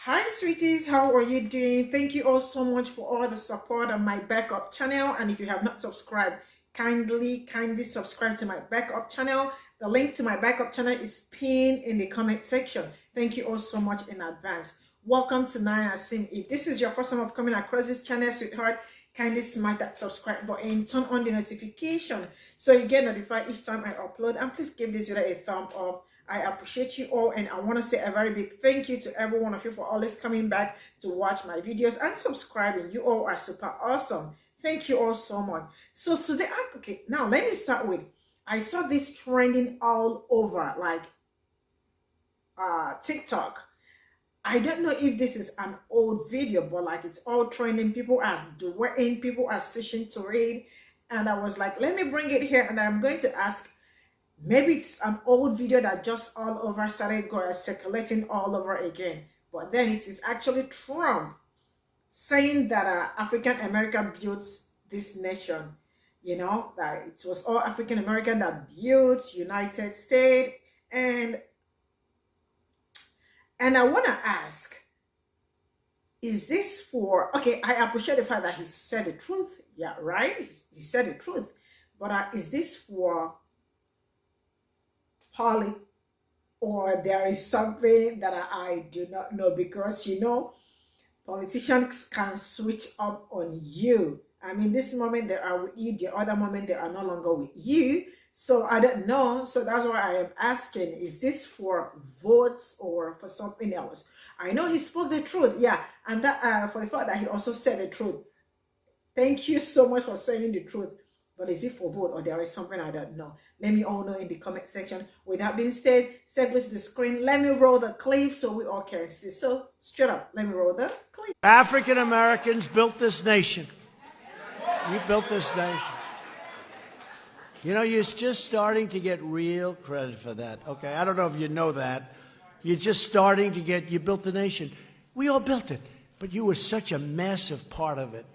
Hi sweeties, how are you doing? Thank you all so much for all the support on my backup channel, and if you have not subscribed, kindly subscribe to my backup channel. The link to my backup channel is pinned in the comment section. Thank you all so much in advance. Welcome to Naya Sim. If this is your first time of coming across this channel, sweetheart, kindly smash that subscribe button, turn on the notification so you get notified each time I upload, and please give this video a thumb up. I appreciate you all, and I want to say a very big thank you to every one of you for always coming back to watch my videos and subscribing. You all are super awesome. Thank you all so much. So today, okay, now let me start with, I saw this trending all over like TikTok. I don't know if this is an old video, but like it's all trending. People are doing, people are stitching to it, and I was like, let me bring it here, and I'm going to ask. Maybe it's an old video that just all over started circulating all over again. But then it is actually Trump saying that African American built this nation. You know, that it was all African American that built United States. And I want to ask, is this for, okay, I appreciate the fact that he said the truth. Yeah, right? He said the truth. But is this for politics, or there is something that I do not know? Because you know, politicians can switch up on you. I mean, this moment they are with you, the other moment they are no longer with you. So I don't know. So that's why I am asking, is this for votes or for something else? I know he spoke the truth, yeah, and that for the fact that he also said the truth. Thank you so much for saying the truth. But is it for vote, or there is something I don't know? Let me all know in the comment section. With that being said, step to the screen. Let me roll the clip so we all can see. So straight up, let me roll the clip. African Americans built this nation. You built this nation. You know, you're just starting to get real credit for that. Okay, I don't know if you know that. You're just starting to get, you built the nation. We all built it, but you were such a massive part of it.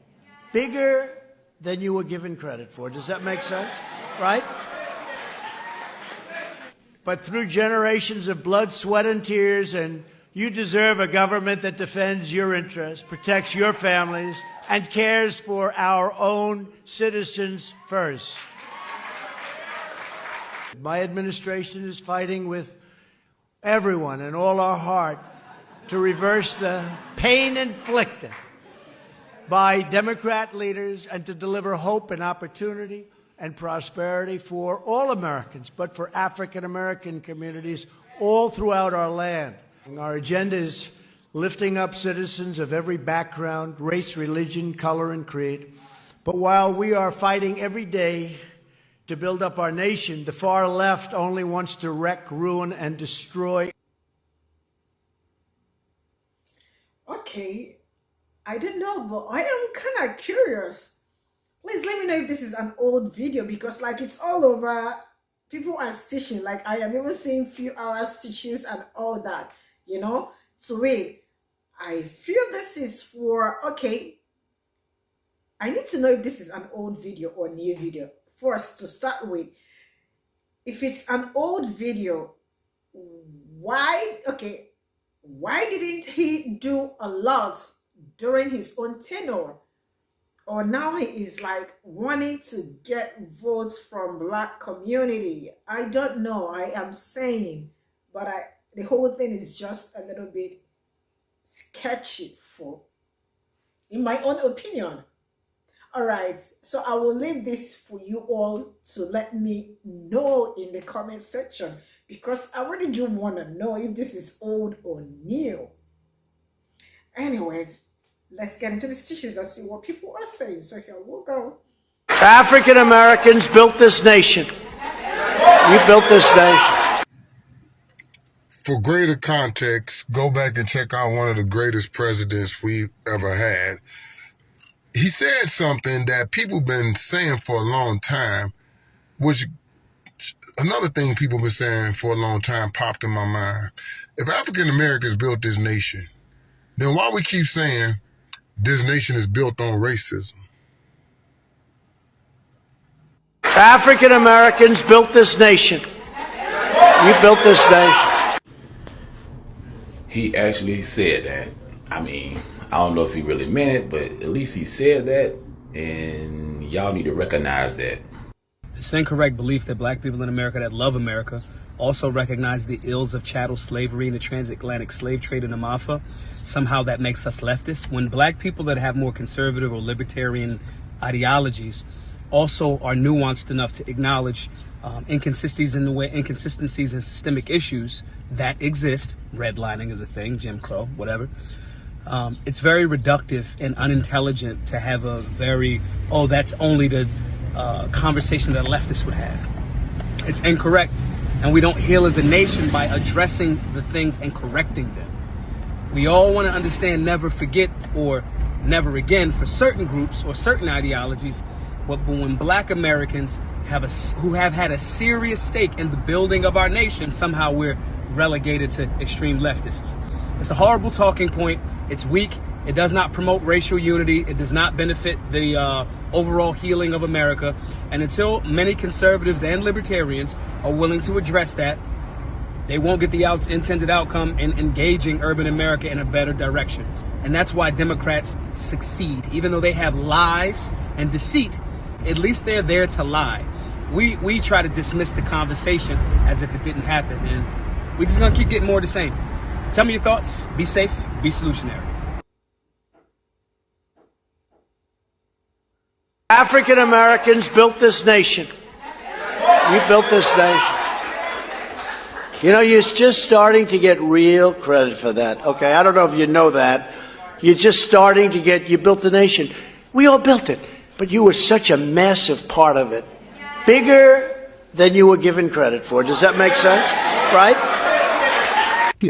Bigger than you were given credit for. Does that make sense? Right? But through generations of blood, sweat, and tears, and you deserve a government that defends your interests, protects your families, and cares for our own citizens first. My administration is fighting with everyone and all our heart to reverse the pain inflicted by Democrat leaders and to deliver hope and opportunity and prosperity for all Americans, but for African American communities all throughout our land. Our agenda is lifting up citizens of every background, race, religion, color, and creed. But while we are fighting every day to build up our nation, the far left only wants to wreck, ruin, and destroy. Okay. I don't know, but I am kind of curious. Please let me know if this is an old video, because like it's all over. People are stitching. Like I am even seeing few hours stitches and all that, you know. So wait, I feel this is for, okay, I need to know if this is an old video or new video. First, to start with, if it's an old video, why didn't he do a lot during his own tenure? Or now he is like wanting to get votes from Black community? I don't know. I am saying, but the whole thing is just a little bit sketchy, in my own opinion. All right, so I will leave this for you all to let me know in the comment section, because I really do want to know if this is old or new. Anyways, let's get into the stitches and see what people are saying. So here we'll go. African Americans built this nation. You built this nation. For greater context, go back and check out one of the greatest presidents we've ever had. He said something that people been saying for a long time, which another thing people been saying for a long time popped in my mind. If African Americans built this nation, then why we keep saying this nation is built on racism? African Americans built this nation. You built this nation. he actually said that. I mean, I don't know if he really meant it, but at least he said that, and y'all need to recognize that. This incorrect belief that black people in America that love America also recognize the ills of chattel slavery and the transatlantic slave trade in the Mafia. Somehow that makes us leftists, when black people that have more conservative or libertarian ideologies also are nuanced enough to acknowledge inconsistencies and systemic issues that exist. Redlining is a thing, Jim Crow, whatever. It's very reductive and unintelligent to have a very, that's only the conversation that leftists would have. It's incorrect, and we don't heal as a nation by addressing the things and correcting them. We all want to understand never forget or never again for certain groups or certain ideologies, but when black Americans who have had a serious stake in the building of our nation, somehow we're relegated to extreme leftists. It's a horrible talking point. It's weak. It does not promote racial unity. It does not benefit the overall healing of America. And until many conservatives and libertarians are willing to address that, they won't get the intended outcome in engaging urban America in a better direction. And that's why Democrats succeed. Even though they have lies and deceit, at least they're there to lie. We try to dismiss the conversation as if it didn't happen. And we're just going to keep getting more of the same. Tell me your thoughts. Be safe. Be solutionary. African Americans built this nation. You built this nation. You know, you're just starting to get real credit for that. Okay, I don't know if you know that. You're just starting to you built the nation. We all built it, but you were such a massive part of it. Bigger than you were given credit for. Does that make sense? Right?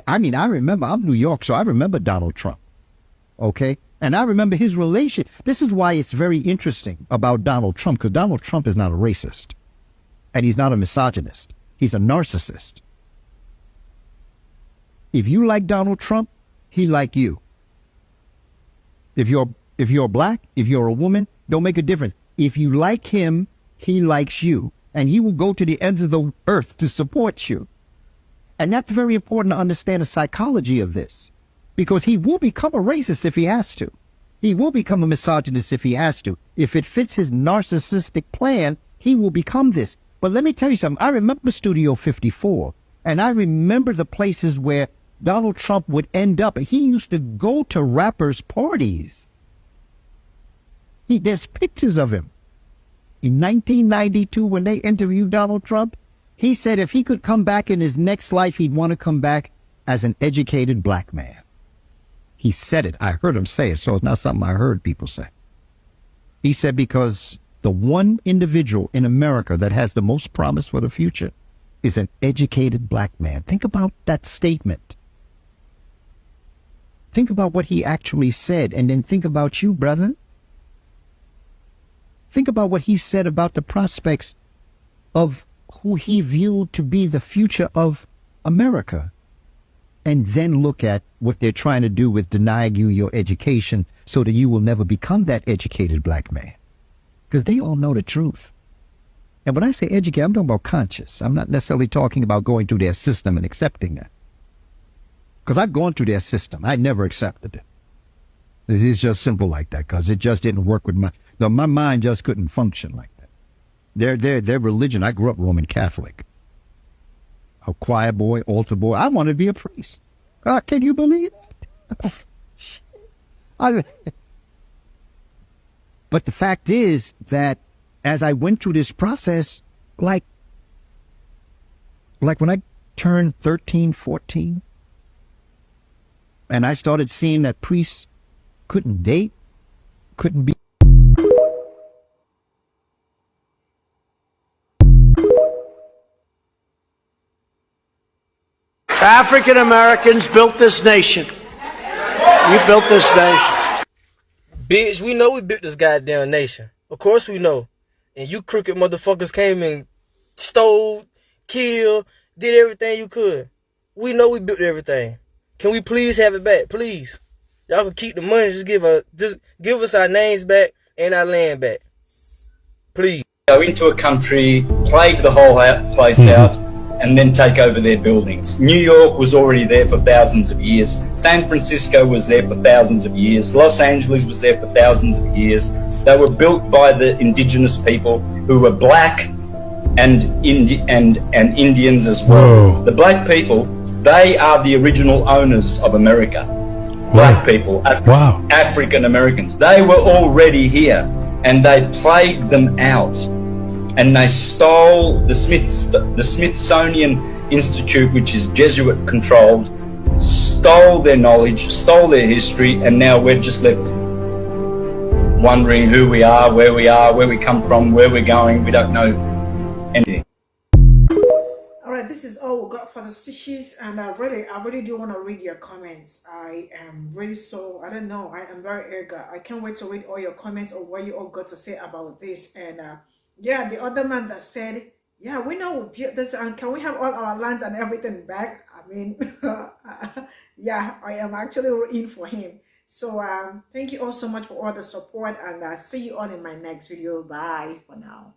I mean, I remember, I'm New York, so I remember Donald Trump. Okay? And I remember his relation. This is why it's very interesting about Donald Trump, because Donald Trump is not a racist. And he's not a misogynist. He's a narcissist. If you like Donald Trump, he like you. If you're black, if you're a woman, don't make a difference. If you like him, he likes you. And he will go to the ends of the earth to support you. And that's very important to understand the psychology of this. Because he will become a racist if he has to. He will become a misogynist if he has to. If it fits his narcissistic plan, he will become this. But let me tell you something. I remember Studio 54. And I remember the places where Donald Trump would end up. He used to go to rappers' parties. There's pictures of him. In 1992, when they interviewed Donald Trump, he said if he could come back in his next life, he'd want to come back as an educated black man. He said it. I heard him say it, so it's not something I heard people say. He said because the one individual in America that has the most promise for the future is an educated black man. Think about that statement. Think about what he actually said, and then think about you, brother. Think about what he said about the prospects of who he viewed to be the future of America. And then look at what they're trying to do with denying you your education so that you will never become that educated black man. Because they all know the truth. And when I say educated, I'm talking about conscious. I'm not necessarily talking about going through their system and accepting that. Because I've gone through their system. I never accepted it. It is just simple like that, because it just didn't work with my mind just couldn't function like that. Their religion, I grew up Roman Catholic. A choir boy, altar boy. I wanted to be a priest. Can you believe that? But the fact is that as I went through this process, like when I turned 13, 14, and I started seeing that priests couldn't date, couldn't be. African Americans built this nation. You built this nation. Bitch, we know we built this goddamn nation. Of course we know. And you crooked motherfuckers came and stole, killed, did everything you could. We know we built everything. Can we please have it back? Please. Y'all can keep the money. Just give us our names back and our land back. Please. Go into a country, plague the whole place out, and then take over their buildings. New York was already there for thousands of years. San Francisco was there for thousands of years. Los Angeles was there for thousands of years. They were built by the indigenous people who were black and Indians as well. Whoa. The black people, they are the original owners of America. Black people, Wow. African Americans, they were already here, and they plagued them out, and they stole the Smithsonian Institute, which is Jesuit controlled, stole their knowledge, stole their history, and now we're just left wondering who we are, where we come from, where we're going. We don't know anything. All right, this is all we got for the stitches, and I really do want to read your comments. I am really I don't know, I am very eager. I can't wait to read all your comments or what you all got to say about this. And yeah, the other man that said, yeah, we know we built this, and can we have all our lands and everything back? I mean, yeah, I am actually in for him. So thank you all so much for all the support, and see you all in my next video. Bye for now.